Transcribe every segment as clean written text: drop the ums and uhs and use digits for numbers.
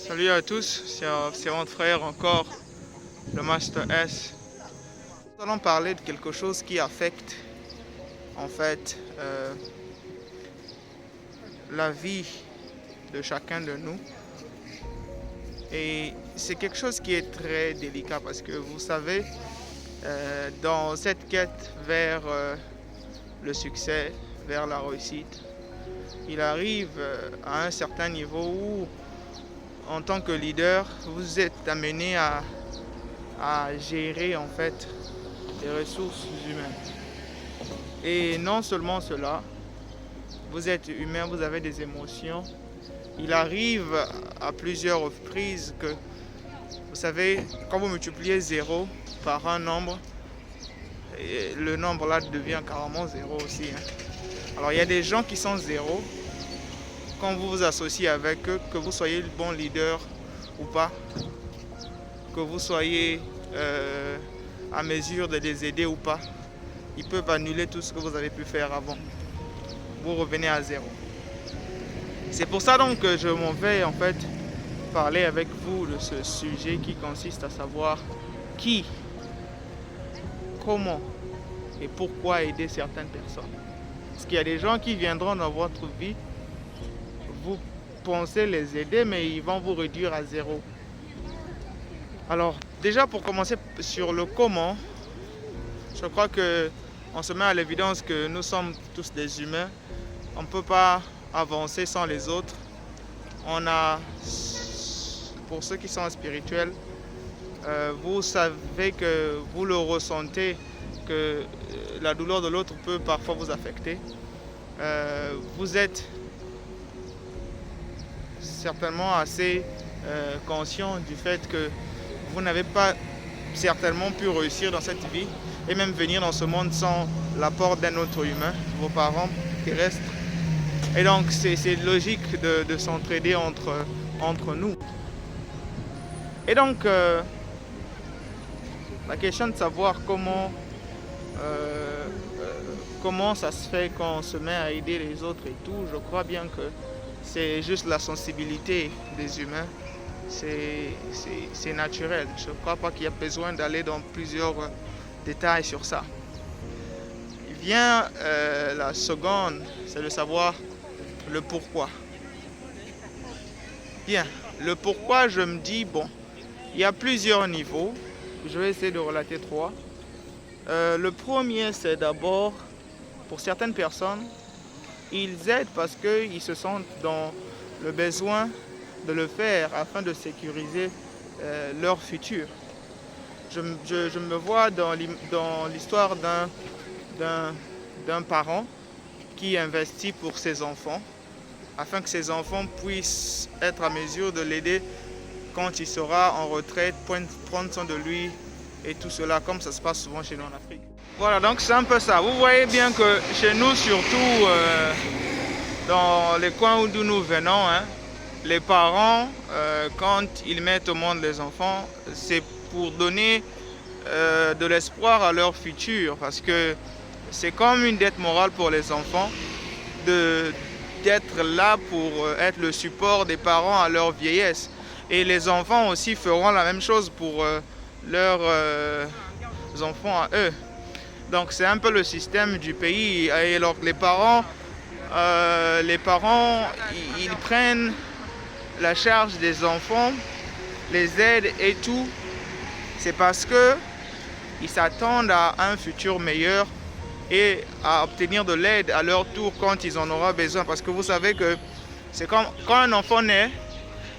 Salut à tous, c'est votre frère encore, le Master S. Nous allons parler de quelque chose qui affecte en fait la vie de chacun de nous. Et c'est quelque chose qui est très délicat parce que vous savez, dans cette quête vers le succès, vers la réussite, il arrive à un certain niveau où, en tant que leader, vous êtes amené à gérer en fait les ressources humaines. Et non seulement cela, vous êtes humain, vous avez des émotions. Il arrive à plusieurs reprises que, vous savez, quand vous multipliez 0 par un nombre, le nombre là devient carrément 0 aussi. Alors il y a des gens qui sont 0. Quand vous vous associez avec eux, que vous soyez le bon leader ou pas, que vous soyez à mesure de les aider ou pas, ils peuvent annuler tout ce que vous avez pu faire avant. Vous revenez à 0. C'est pour ça donc que je m'en vais en fait parler avec vous de ce sujet qui consiste à savoir qui, comment et pourquoi aider certaines personnes. Parce qu'il y a des gens qui viendront dans votre vie, vous pensez les aider, mais ils vont vous réduire à 0. Alors, déjà pour commencer sur le comment, je crois qu'on se met à l'évidence que nous sommes tous des humains. On ne peut pas avancer sans les autres. On a, pour ceux qui sont spirituels, vous savez que vous le ressentez, que la douleur de l'autre peut parfois vous affecter. Vous êtes certainement assez conscient du fait que vous n'avez pas certainement pu réussir dans cette vie et même venir dans ce monde sans l'apport d'un autre humain, vos parents terrestres. Et donc c'est logique de s'entraider entre nous. Et donc la question de savoir comment ça se fait qu'on se met à aider les autres et tout, je crois bien que c'est juste la sensibilité des humains. C'est naturel. Je ne crois pas qu'il y a besoin d'aller dans plusieurs détails sur ça. Il vient la seconde, c'est de savoir le pourquoi. Bien, le pourquoi, je me dis, bon, il y a plusieurs niveaux. Je vais essayer de relater 3. Le premier, c'est d'abord, pour certaines personnes, ils aident parce qu'ils se sentent dans le besoin de le faire afin de sécuriser leur futur. Je me vois dans l'histoire d'un parent qui investit pour ses enfants afin que ses enfants puissent être à mesure de l'aider quand il sera en retraite, prendre soin de lui et tout cela, comme ça se passe souvent chez nous en Afrique. Voilà, donc c'est un peu ça. Vous voyez bien que chez nous, surtout dans les coins d'où nous venons, les parents, quand ils mettent au monde les enfants, c'est pour donner de l'espoir à leur futur, parce que c'est comme une dette morale pour les enfants d'être là pour être le support des parents à leur vieillesse. Et les enfants aussi feront la même chose pour leurs enfants à eux. Donc c'est un peu le système du pays. Et alors les parents, ils prennent la charge des enfants, les aident et tout. C'est parce que ils s'attendent à un futur meilleur et à obtenir de l'aide à leur tour quand ils en auront besoin. Parce que vous savez que c'est comme quand un enfant naît,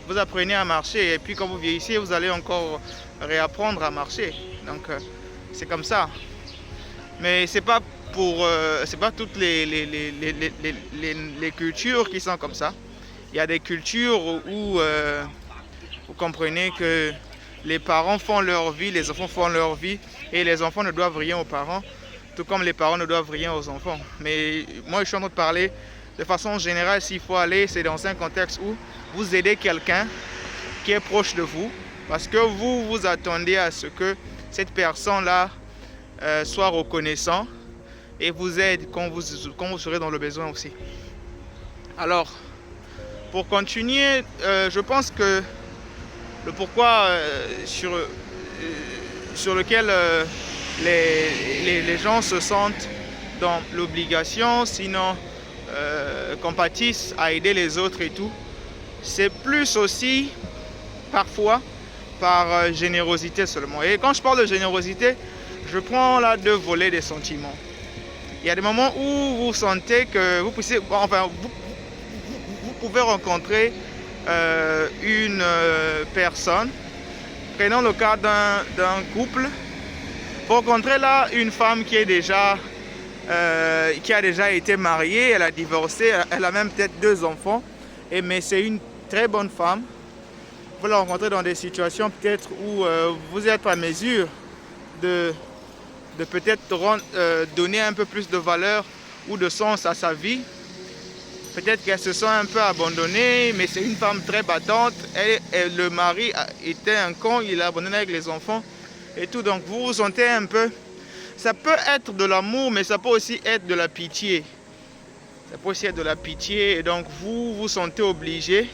vous apprenez à marcher et puis quand vous vieillissez, vous allez encore réapprendre à marcher. Donc c'est comme ça. Mais c'est pas toutes les cultures qui sont comme ça. Il y a des cultures où vous comprenez que les parents font leur vie, les enfants font leur vie et les enfants ne doivent rien aux parents, tout comme les parents ne doivent rien aux enfants. Mais moi je suis en train de parler de façon générale. S'il faut aller, c'est dans un contexte où vous aidez quelqu'un qui est proche de vous parce que vous vous attendez à ce que cette personne-là soit reconnaissant et vous aide quand vous serez dans le besoin aussi. Alors, pour continuer, je pense que le pourquoi sur lequel les gens se sentent dans l'obligation, sinon compatissent à aider les autres et tout. C'est plus aussi parfois par générosité seulement. Et quand je parle de générosité, je prends là deux volets des sentiments. Il y a des moments où vous sentez que vous pouvez rencontrer une personne. Prenons le cas d'un couple. Vous rencontrez là une femme qui a déjà été mariée, elle a divorcé, elle a même peut-être 2 enfants, mais c'est une très bonne femme. Vous la rencontrez dans des situations peut-être où vous êtes à mesure de peut-être donner un peu plus de valeur ou de sens à sa vie. Peut-être qu'elle se sent un peu abandonnée, mais c'est une femme très battante. Le mari était un con, il a abandonné avec les enfants et tout. Donc vous vous sentez un peu... Ça peut être de l'amour, mais ça peut aussi être de la pitié. Ça peut aussi être de la pitié et donc vous vous sentez obligé.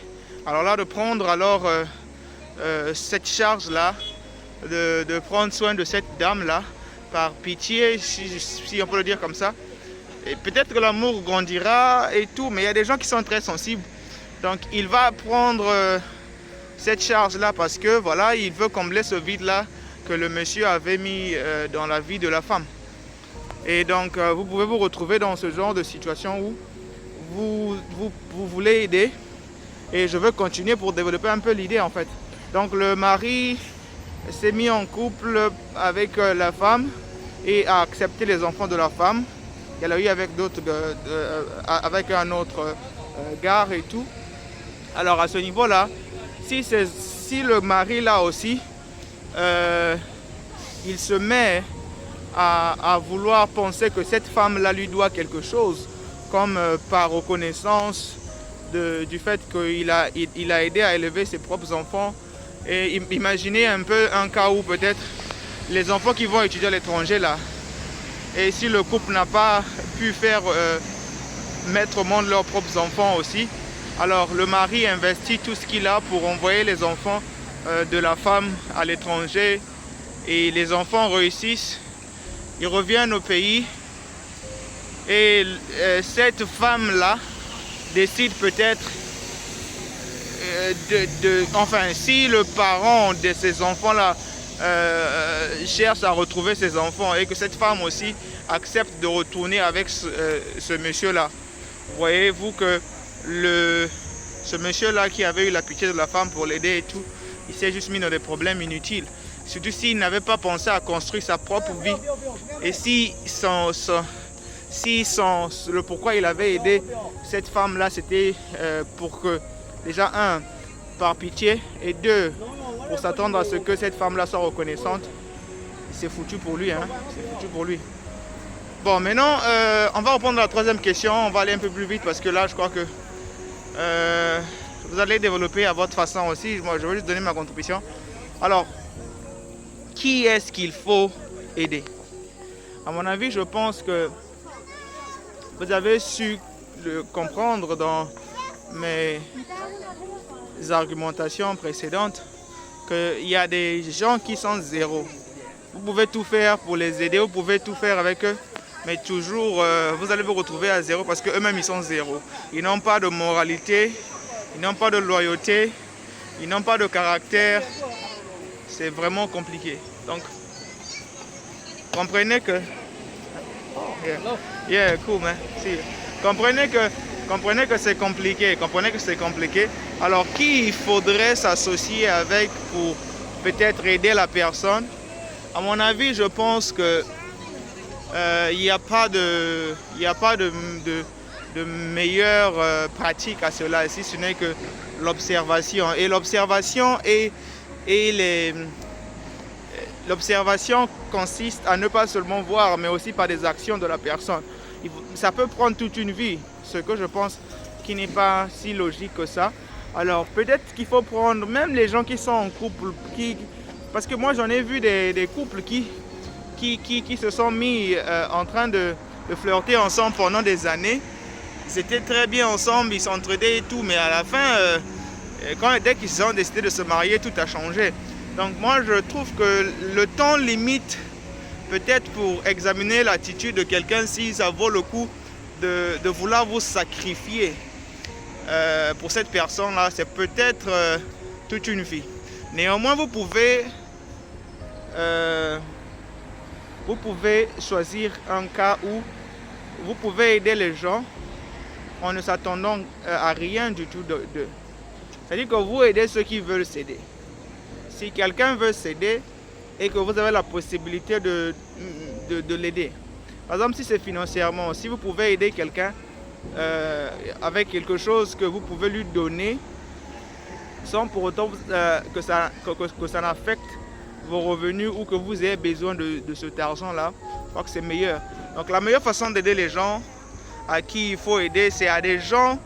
Alors là, de prendre cette charge-là, de prendre soin de cette dame-là, par pitié, si on peut le dire comme ça. Et peut-être que l'amour grandira et tout, mais il y a des gens qui sont très sensibles. Donc il va prendre cette charge-là parce que voilà, il veut combler ce vide-là que le monsieur avait mis dans la vie de la femme. Et donc vous pouvez vous retrouver dans ce genre de situation où vous voulez aider. Et je veux continuer pour développer un peu l'idée en fait. Donc le mari s'est mis en couple avec la femme et a accepté les enfants de la femme. Elle a eu avec avec un autre gars et tout. Alors à ce niveau-là, si le mari là aussi, il se met à vouloir penser que cette femme-là lui doit quelque chose, comme par reconnaissance du fait qu'il a aidé à élever ses propres enfants. Et imaginez un peu un cas où peut-être les enfants qui vont étudier à l'étranger là, et si le couple n'a pas pu faire mettre au monde leurs propres enfants aussi, alors le mari investit tout ce qu'il a pour envoyer les enfants de la femme à l'étranger et les enfants réussissent, ils reviennent au pays et cette femme-là décide peut-être enfin si le parent de ces enfants-là cherche à retrouver ses enfants et que cette femme aussi accepte de retourner avec ce monsieur-là. Voyez-vous que ce monsieur-là qui avait eu la pitié de la femme pour l'aider et tout, il s'est juste mis dans des problèmes inutiles. Surtout s'il n'avait pas pensé à construire sa propre vie. Et si le pourquoi il avait aidé cette femme-là, c'était pour que, déjà, 1, par pitié, et 2, pour s'attendre à ce que cette femme-là soit reconnaissante, c'est foutu pour lui, hein. C'est foutu pour lui. Bon, maintenant, on va reprendre la 3e question. On va aller un peu plus vite parce que là, je crois que vous allez développer à votre façon aussi. Moi, je vais juste donner ma contribution. Alors, qui est-ce qu'il faut aider? À mon avis, je pense que vous avez su le comprendre dans mes argumentations précédentes qu'il y a des gens qui sont zéro. Vous pouvez tout faire pour les aider, vous pouvez tout faire avec eux, mais toujours vous allez vous retrouver à zéro parce qu'eux-mêmes ils sont zéro. Ils n'ont pas de moralité, ils n'ont pas de loyauté, ils n'ont pas de caractère. C'est vraiment compliqué. Donc, comprenez que... Yeah, cool, man. See. Comprenez que c'est compliqué. Comprenez que c'est compliqué. Alors, qui il faudrait s'associer avec pour peut-être aider la personne? À mon avis, je pense que il n'y a pas de meilleure pratique à cela, si ce n'est que l'observation. Et l'observation l'observation consiste à ne pas seulement voir, mais aussi par des actions de la personne. Ça peut prendre toute une vie, ce que je pense qui n'est pas si logique que ça. Alors peut-être qu'il faut prendre même les gens qui sont en couple, parce que moi j'en ai vu des couples qui se sont mis en train de flirter ensemble pendant des années. Ils étaient très bien ensemble, ils s'entraidaient et tout, mais à la fin, Dès qu'ils ont décidé de se marier, tout a changé. Donc moi, je trouve que le temps limite, peut-être pour examiner l'attitude de quelqu'un, si ça vaut le coup de vouloir vous sacrifier pour cette personne-là, c'est peut-être toute une vie. Néanmoins, vous pouvez choisir un cas où vous pouvez aider les gens en ne s'attendant à rien du tout d'eux. C'est-à-dire que vous aidez ceux qui veulent s'aider. Si quelqu'un veut s'aider et que vous avez la possibilité de l'aider, par exemple si c'est financièrement, si vous pouvez aider quelqu'un avec quelque chose que vous pouvez lui donner sans pour autant que ça n'affecte vos revenus ou que vous ayez besoin de cet argent-là, je crois que c'est meilleur. Donc la meilleure façon d'aider les gens à qui il faut aider, c'est à des gens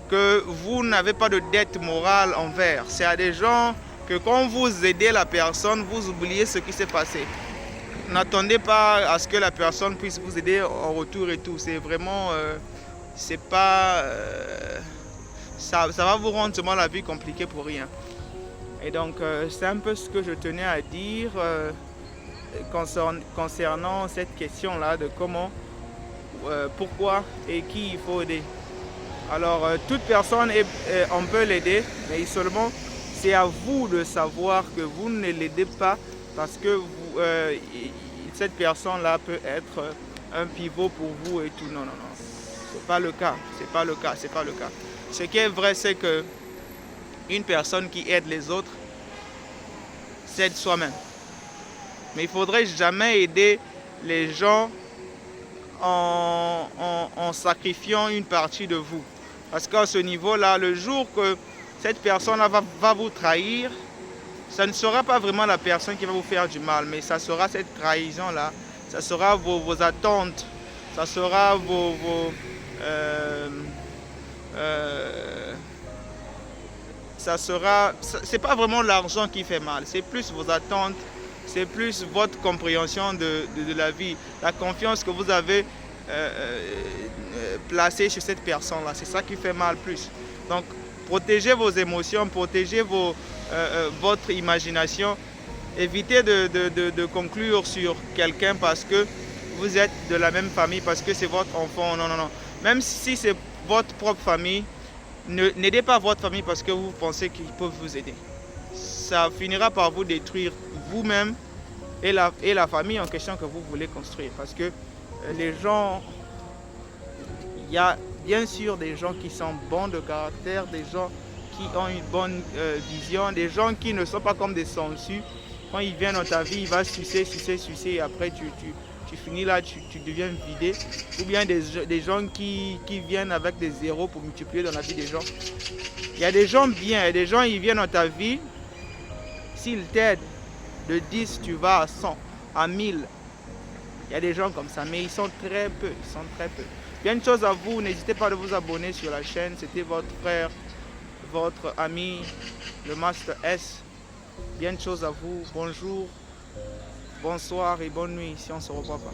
que vous n'avez pas de dette morale envers. C'est à des gens que quand vous aidez la personne, vous oubliez ce qui s'est passé. N'attendez pas à ce que la personne puisse vous aider en retour et tout. C'est vraiment... c'est pas... ça va vous rendre seulement la vie compliquée pour rien. Et donc, c'est un peu ce que je tenais à dire concernant cette question-là de comment, pourquoi et qui il faut aider. Alors, toute personne, on peut l'aider, mais seulement c'est à vous de savoir que vous ne l'aidez pas parce que cette personne-là peut être un pivot pour vous et tout. Non. C'est pas le cas. Ce qui est vrai, c'est que une personne qui aide les autres s'aide soi-même. Mais il ne faudrait jamais aider les gens en sacrifiant une partie de vous. Parce qu'à ce niveau-là, le jour que cette personne-là va vous trahir, ça ne sera pas vraiment la personne qui va vous faire du mal, mais ça sera cette trahison-là, ça sera vos attentes, ça sera c'est pas vraiment l'argent qui fait mal, c'est plus vos attentes, c'est plus votre compréhension de la vie, la confiance que vous avez placée sur cette personne-là, c'est ça qui fait mal plus. Donc, protégez vos émotions, protégez votre imagination, évitez de conclure sur quelqu'un parce que vous êtes de la même famille, parce que c'est votre enfant, non. Même si c'est votre propre famille, n'aidez pas votre famille parce que vous pensez qu'ils peuvent vous aider. Ça finira par vous détruire vous-même et la famille en question que vous voulez construire. Parce que les gens, il y a bien sûr des gens qui sont bons de caractère, des gens qui ont une bonne vision, des gens qui ne sont pas comme des sangsues. Quand ils viennent dans ta vie, ils vont sucer et après tu finis là, tu deviens vidé. Ou bien des gens qui viennent avec des zéros pour multiplier dans la vie des gens. Il y a des gens bien, il y a des gens ils viennent dans ta vie, s'ils t'aident de 10, tu vas à 100, à 1000. Il y a des gens comme ça, mais ils sont très peu, Bien une chose à vous, n'hésitez pas à vous abonner sur la chaîne. C'était votre frère, votre ami, le Master S. Bien une chose à vous, bonjour, bonsoir et bonne nuit si on ne se revoit pas.